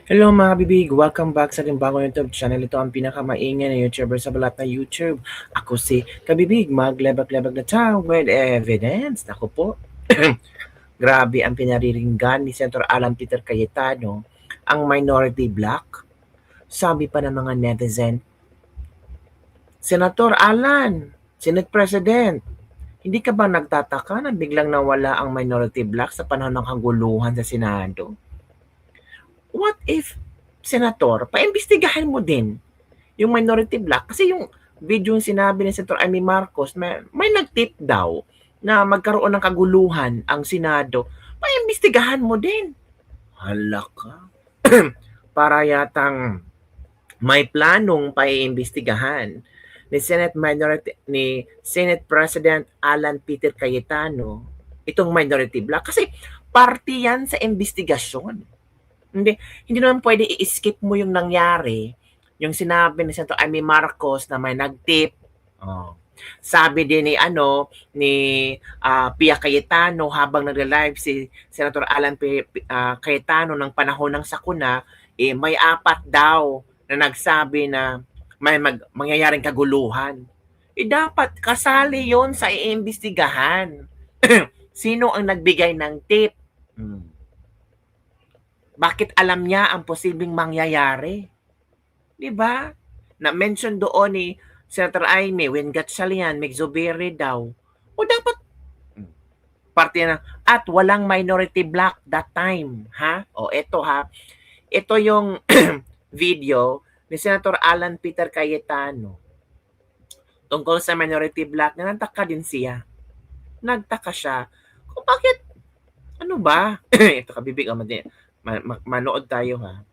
Hello mga bibig! Welcome back sa ating bagong YouTube channel. Ito ang pinakamaingay na YouTuber sa balat na YouTube. Ako si Kabibig, maglebak-lebak na town with evidence. Ako po, grabe ang pinariringgan ni Senator Alan Peter Cayetano, ang minority black. Sabi pa ng mga netizen, Senator Alan, Senate President, hindi ka ba nagtataka na biglang nawala ang minority black sa panahon ng kaguluhan sa Senado? What if, Senator, paimbestigahan mo din yung minority black? Kasi yung video yung sinabi ni Senator Amy Marcos, may nag-tip daw na magkaroon ng kaguluhan ang Senado. Paimbestigahan mo din. Hala ka. Para yatang may planong paiimbestigahan ni Senate President Alan Peter Cayetano itong minority black kasi party yan sa investigasyon. Hindi naman pwede i-skip mo yung nangyari, yung sinabi ni Senator Amy Marcos na may nag-tip. Oh. Sabi din ni Pia Cayetano habang nagla-live si Senator Alan Cayetano ng panahon ng sakuna, may 4 daw na nagsabi na may mangyayaring kaguluhan. Dapat kasali yon sa iimbestigahan. Sino ang nagbigay ng tip? Bakit alam niya ang posibleng mangyayari? 'Di ba? Na-mention doon ni Senator Amy, Wengat Salian, Megzubiri daw. O dapat parte na at walang minority black that time, ha? O eto ha. Ito yung video ni Senator Alan Peter Cayetano tungkol sa minority black na nagtaka din siya. Nagtaka siya kung bakit ano ba? Ito kabibig manood tayo ha.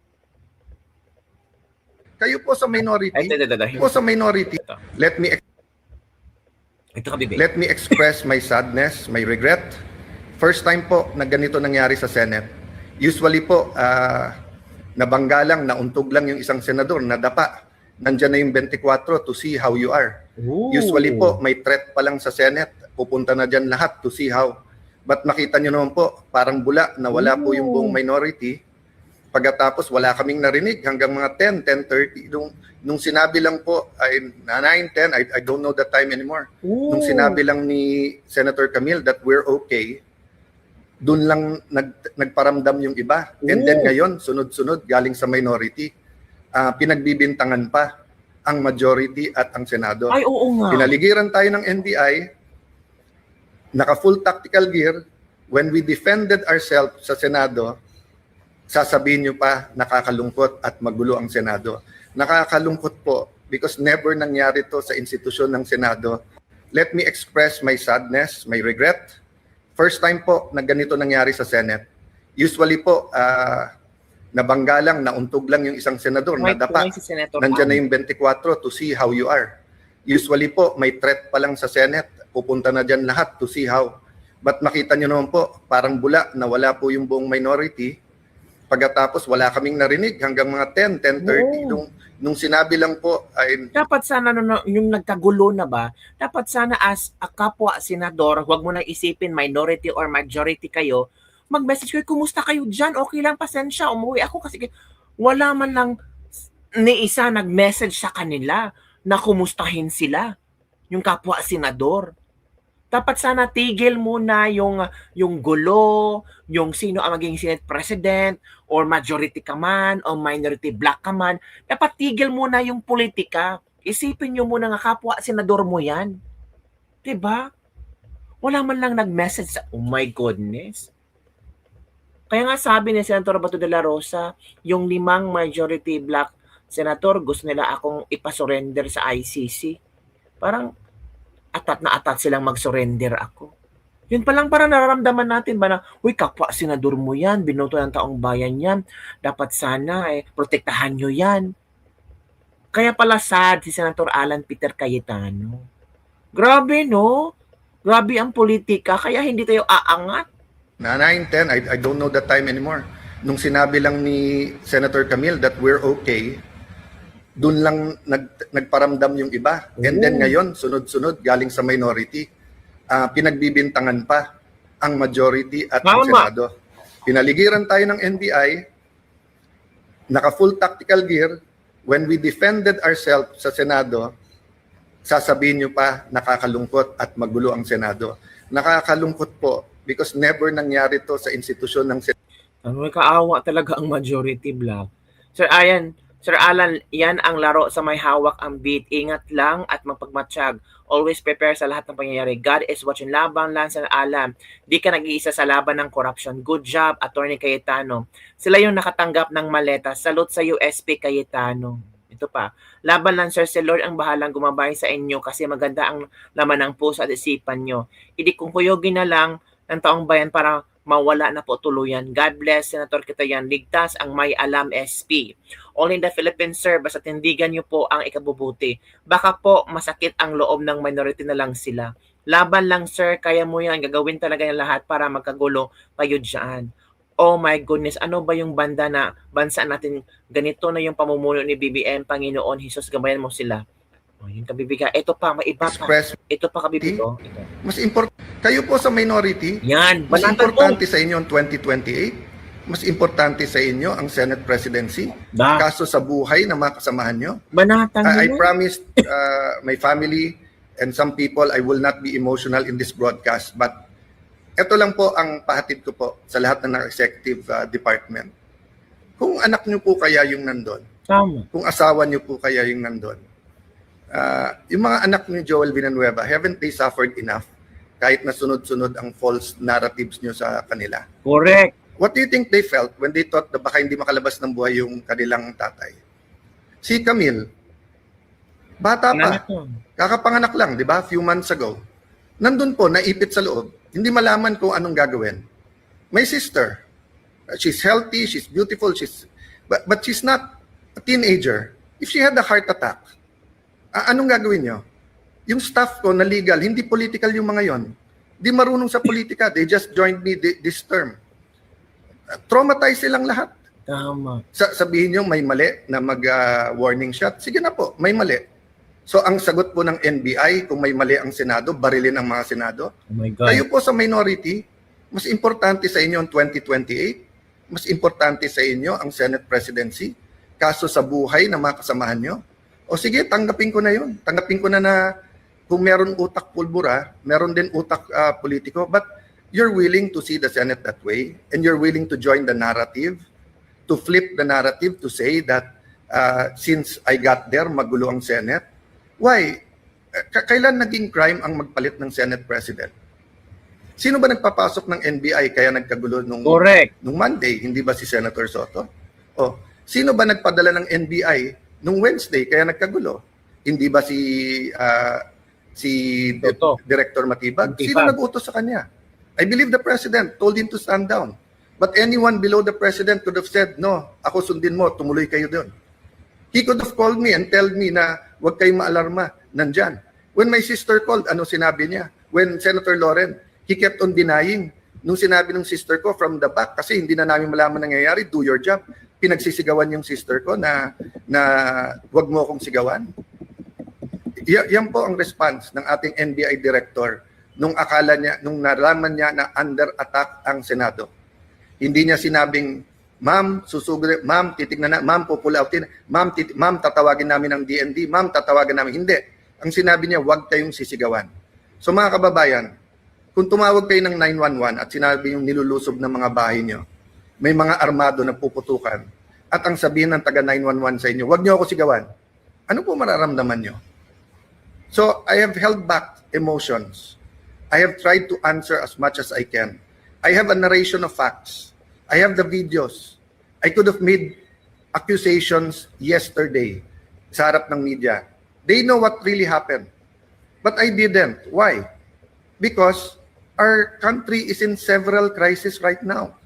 Kayo po sa minority. Po sa minority. Let me express my sadness, my regret. First time po na ganito nangyari sa Senate. Usually po, nabangga lang, nauntog lang yung isang senador, nadapa. Nandiyan na yung 24 to see how you are. Ooh. Usually po, may threat pa lang sa Senate. Pupunta na dyan lahat to see how. But makita nyo naman po, parang bula na wala po yung buong minority. Pagkatapos wala kaming narinig hanggang mga 10, 10:30. Nung sinabi lang po, ay 9, 10, I don't know the time anymore. Ooh. Nung sinabi lang ni Senator Camille that we're okay, dun lang nagparamdam yung iba. Ooh. And then ngayon, sunod-sunod, galing sa minority, pinagbibintangan pa ang majority at ang Senado. Ay, oo nga. Pinaligiran tayo ng NBI, naka-full tactical gear. When we defended ourselves sa Senado, sasabihin nyo pa nakakalungkot at magulo ang Senado. Nakakalungkot po because never nangyari to sa institusyon ng Senado. Let me express my sadness, my regret. First time po na ganito nangyari sa Senate. Usually po, nabangga lang, nauntog lang yung isang senador, nadapa. Nandiyan na yung 24 to see how you are. Usually po, may threat pa lang sa Senate. Pupunta na dyan lahat to see how. But makita nyo naman po, parang bula na wala po yung buong minority. Pagkatapos wala kaming narinig hanggang mga 10, 10:30. Nung sinabi lang po ay... Dapat sana yung nagkagulo na ba, dapat sana as a kapwa senador, huwag mo na isipin minority or majority kayo, mag-message kayo, kumusta kayo dyan? Okay lang, pasensya, umuwi ako kasi wala man lang ni isa nag-message sa kanila na kumustahin sila, yung kapwa senador. Dapat sana tigil muna yung gulo, yung sino ang maging Senate President, or majority ka man, o minority black ka man. Dapat tigil muna yung politika. Isipin nyo muna nga kapwa senador mo yan. Diba? Wala man lang nag-message sa, oh my goodness. Kaya nga sabi ni Senator Bato de la Rosa, yung 5 majority black senator, gusto nila akong ipasurrender sa ICC. Parang, atat na atat silang mag-surrender ako. Yun pa lang para nararamdaman natin ba na, uy, kapwa senador mo yan, binoto ng taong bayan yan, dapat sana protektahan nyo yan. Kaya pala sad si Senator Alan Peter Cayetano. Grabe, no? Grabe ang politika, kaya hindi tayo aangat. Na 9, 10, I don't know the time anymore. Nung sinabi lang ni Senator Camille that we're okay, dun lang nagparamdam yung iba. And then ngayon, sunod-sunod, galing sa minority, pinagbibintangan pa ang majority at ang Senado. Pinaligiran tayo ng NBI, naka-full tactical gear, when we defended ourselves sa Senado, sasabihin nyo pa nakakalungkot at magulo ang Senado. Nakakalungkot po because never nangyari to sa institusyon ng Senado. Ano, may kaawa talaga ang majority block. Sir Alan, yan ang laro sa may hawak ang beat. Ingat lang at magpagmatsyag. Always prepare sa lahat ng pangyayari. God is watching. Laban lang sa alam. Di ka nag-iisa sa laban ng corruption. Good job, Attorney Cayetano. Sila yung nakatanggap ng maleta. Salute sa USP Cayetano. Ito pa. Laban lang, sir, si Lord ang bahalang gumabay sa inyo kasi maganda ang laman ng puso at isipan nyo. Hindi kung kuyogin na lang ng taong bayan para mawala na po tuluyan. God bless, Senator Kitayan. Ligtas ang may alam SP. All in the Philippines, sir, basta tindigan nyo po ang ikabubuti. Baka po masakit ang loob ng minority na lang sila. Laban lang, sir, kaya mo yan. Gagawin talaga yung lahat para magkagulo kayo dyan. Oh my goodness, ano ba yung bansa natin? Ganito na yung pamumuno ni BBM, Panginoon, Jesus, gabayan mo sila. Oh, yung kabibiga. Ito pa, may iba pa. Express, Ito pa kabibigo. Ito. mas kayo po sa minority, Yan, mas banatan importante sa inyo ang 2028, mas importante sa inyo ang Senate presidency, Ba, kaso sa buhay na mga kasamahan nyo. banatan I mo. promised my family and some people I will not be emotional in this broadcast, but ito lang po ang pahatid ko po sa lahat ng executive department. Kung anak nyo po kaya yung nandun, Tama. kung asawa nyo po kaya yung nandun, yung mga anak ni Joel Villanueva, haven't they suffered enough kahit na sunod-sunod ang false narratives nyo sa kanila? Correct. What do you think they felt when they thought na baka hindi makalabas ng buhay yung kanilang tatay? Si Camille, bata pa, kakapanganak lang, di ba? Few months ago. Nandun po, naipit sa loob, hindi malaman kung anong gagawin. My sister, she's healthy, she's beautiful, but she's not a teenager. If she had a heart attack, anong gagawin nyo? Yung staff ko na legal, hindi political yung mga yon. Di marunong sa politika. They just joined me this term. Traumatized silang lahat. Tama. Sabihin nyo may mali na mag-warning shot. Sige na po, may mali. So ang sagot po ng NBI, kung may mali ang Senado, barilin ang mga Senado. Oh my God. Kayo po sa minority, mas importante sa inyo ang 2028, mas importante sa inyo ang Senate presidency, kaso sa buhay na mga kasamahan nyo. O sige, tanggapin ko na yun. Tanggapin ko na kung meron utak pulbura, meron din utak politiko, but you're willing to see the Senate that way, and you're willing to join the narrative, to flip the narrative to say that since I got there, magulo ang Senate. Why? Kailan naging crime ang magpalit ng Senate President? Sino ba nagpapasok ng NBI kaya nagkagulo nung Monday? Hindi ba si Senator Soto? O, sino ba nagpadala ng NBI nung Wednesday kaya nagkagulo? Hindi ba si Director Matibag? Sino nag-utos sa kanya? I believe the President told him to stand down. But anyone below the President could have said, no, ako sundin mo, tumuloy kayo doon. He could have called me and told me na huwag kayong maalarma, nandyan. When my sister called, ano sinabi niya? When Senator Loren, he kept on denying. Nung sinabi ng sister ko from the back, kasi hindi na namin malaman nangyayari, do your job. Pinagsisigawan yung sister ko na huwag mo akong sigawan. Yan po ang response ng ating NBI director nung akala niya, nung nalaman niya na under attack ang Senado. Hindi niya sinabing, ma'am, susugod, ma'am, titignan na, ma'am, pupull outin, ma'am, tatawagin namin ng DND, ma'am, tatawagin namin. Hindi. Ang sinabi niya, huwag kayong sisigawan. So mga kababayan, kung tumawag kayo ng 911 at sinabi yung nilulusob ng mga bahay niyo, may mga armado na puputukan, at ang sabihin ng taga 911 sa inyo, huwag niyo ako sigawan, ano po mararamdaman niyo? So I have held back emotions. I have tried to answer as much as I can. I have a narration of facts. I have the videos. I could have made accusations yesterday sa harap ng media. They know what really happened. But I didn't. Why? Because our country is in several crises right now.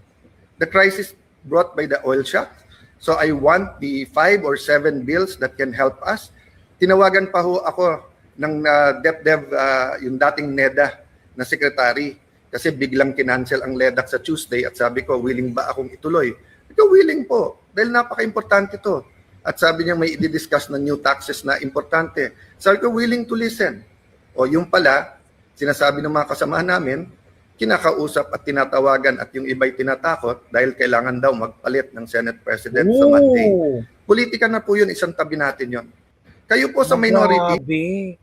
The crisis brought by the oil shock. So I want the 5 or 7 bills that can help us. Tinawagan pa ho ako ng DepDev, yung dating NEDA na secretary, kasi biglang kinancel ang LEDAC sa Tuesday at sabi ko, willing ba akong ituloy? Ito, willing po, dahil napaka-importante to. At sabi niya may i-discuss na new taxes na importante. Sabi ko, willing to listen. O yung pala, sinasabi ng mga kasamahan namin, kinakausap at tinatawagan at yung iba'y tinatakot dahil kailangan daw magpalit ng Senate President sa Monday. Oh, Politika na po yun, isang tabi natin yun. Kayo po sa minority, grabe.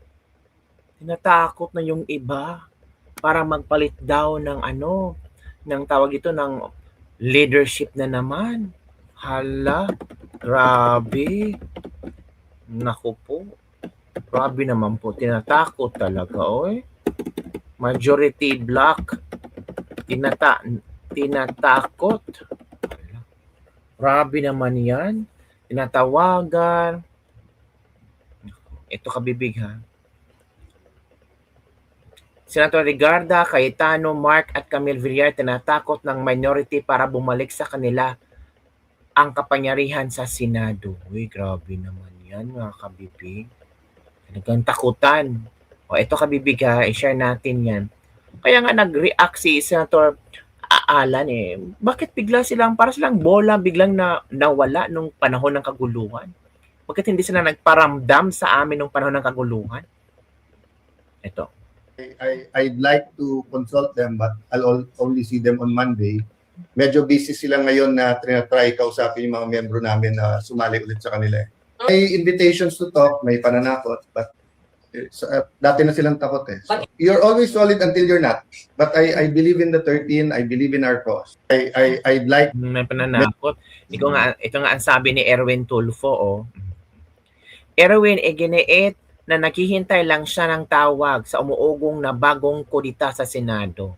Tinatakot na yung iba para magpalit daw ng ano, ng tawag ito ng leadership na naman. Hala, grabe. Naku po. Grabe naman po. Tinatakot talaga, oy. Majority block. Tinatakot. Hala. Grabe naman yan. Tinatawagan. Ito kabibig ha. Senator Rigarda, Cayetano, Mark at Camille Villar tinatakot ng minority para bumalik sa kanila ang kapangyarihan sa Senado. Uy, grabe naman yan mga kabibig. Talagang takutan. O ito kabibig ha, i-share natin yan. Kaya nga nag-react si Senator Alan eh. Bakit bigla silang, para silang bola biglang nawala nung panahon ng kaguluhan? Bakit hindi sila nagparamdam sa amin nung panahon ng kaguluhan? Ito. I'd like to consult them but I'll only see them on Monday. Medyo busy sila ngayon na trinatry kausapin yung mga miyembro namin na sumali ulit sa kanila. May invitations to talk, may pananakot, but dati na silang takot eh. So, you're always solid until you're not. But I believe in the 13, I believe in our cause. I'd like... May pananakot. Ito nga ang sabi ni Erwin Tulfo. Oh. Erwin, giniit na naghihintay lang siya ng tawag sa umuugong na bagong kudita sa Senado.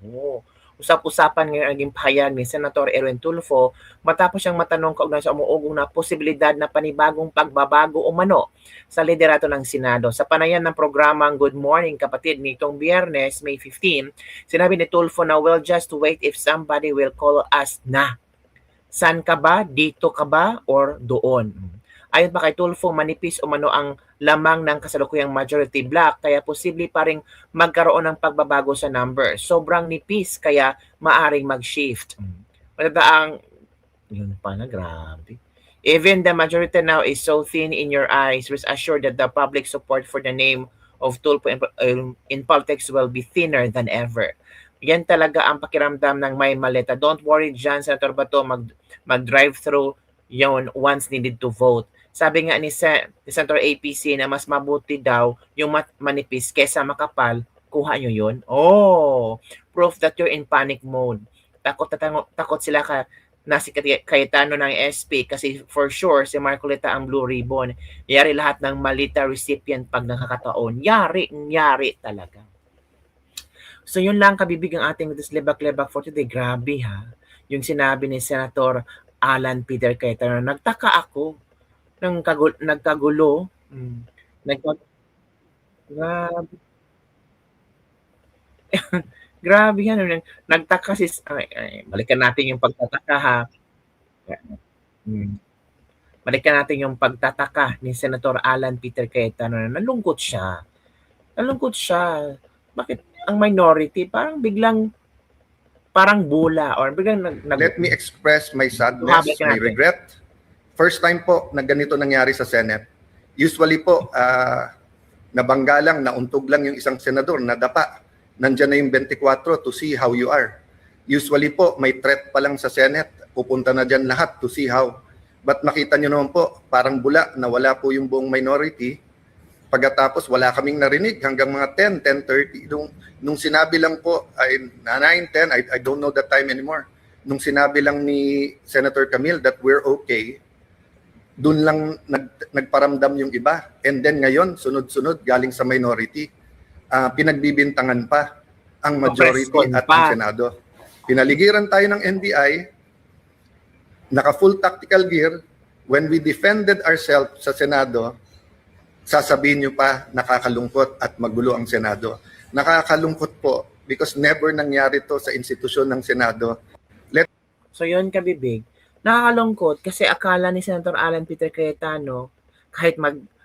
Oh. Usap-usapan ngayon ang naging pahayag ni Senator Erwin Tulfo matapos siyang matanong kaugnay sa umuugong na posibilidad na panibagong pagbabago umano sa liderato ng Senado. Sa panayan ng programang Good Morning Kapatid nitong Biyernes, May 15, sinabi ni Tulfo na we'll just wait if somebody will call us na. San ka ba? Dito ka ba? Or doon? Ayon pa kay Tulfo, manipis umano ang lamang ng kasalukuyang majority block kaya posible pa ring magkaroon ng pagbabago sa number. Sobrang nipis kaya maaring mag-shift. Matataang, yun pa na, grabe. Even the majority now is so thin in your eyes, rest assured that the public support for the name of Tulfo in politics will be thinner than ever. Yan talaga ang pakiramdam ng may maleta. Don't worry dyan, Senator Bato, mag-drive-through yon once needed to vote. Sabi nga ni Senator APC na mas mabuti daw yung manipis kesa makapal, kuha nyo yun. Oh, proof that you're in panic mode. Takot sila na si Cayetano ng SP kasi for sure si Marcoleta ang blue ribbon. Yari lahat ng malita recipient pag nakakataon. Yari talaga. So yun lang kabibig ang ating lebak-lebak for today. Grabe ha. Yung sinabi ni Senator Alan Peter Cayetano. Nagtaka ako. Nagkagulo. Grabe. Grabe yan. Nagtaka si... balikan natin yung pagtataka ha. Balikan natin yung pagtataka ni Senator Alan Peter Cayetano. Nalungkot siya. Bakit ang minority parang biglang parang bula or biglang let me express my sadness, my regret. First time po na ganito nangyari sa Senate. Usually po, nabangga lang, nauntog lang yung isang senador, nadapa. Nandiyan na yung 24 to see how you are. Usually po, may threat pa lang sa Senate, pupunta na dyan lahat to see how. But nakita nyo naman po, parang bula, na wala po yung buong minority. Pagkatapos, wala kaming narinig hanggang mga 10, 10:30. Nung sinabi lang po, 9, 10, I don't know the time anymore. Nung sinabi lang ni Senator Camille that we're okay, doon lang nagparamdam yung iba. And then ngayon, sunod-sunod, galing sa minority, pinagbibintangan pa ang majority at ang Senado. Pinaligiran tayo ng NBI, naka-full tactical gear. When we defended ourselves sa Senado, sasabihin nyo pa nakakalungkot at magulo ang Senado. Nakakalungkot po because never nangyari to sa institusyon ng Senado. So yun kabibig. Nakakalungkot kasi akala ni Senator Alan Peter Cayetano kahit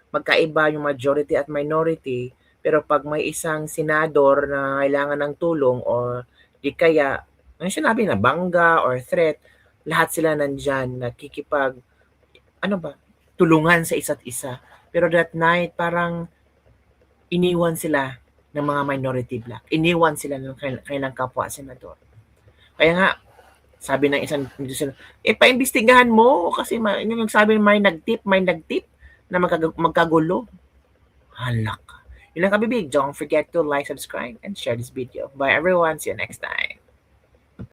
magkaiba yung majority at minority, pero pag may isang senador na kailangan ng tulong or di kaya, ang sinabi na bangga or threat, lahat sila nandyan nakikipag, tulungan sa isa't isa. Pero that night, parang iniwan sila ng mga minority black. Iniwan sila ng kanilang kapwa senador. Kaya nga, sabi ng isang paimbestigahan mo kasi yung nagsabi may nagtip na magkagulo. Halak. Yun lang kabibig. Don't forget to like, subscribe, and share this video. Bye everyone. See you next time.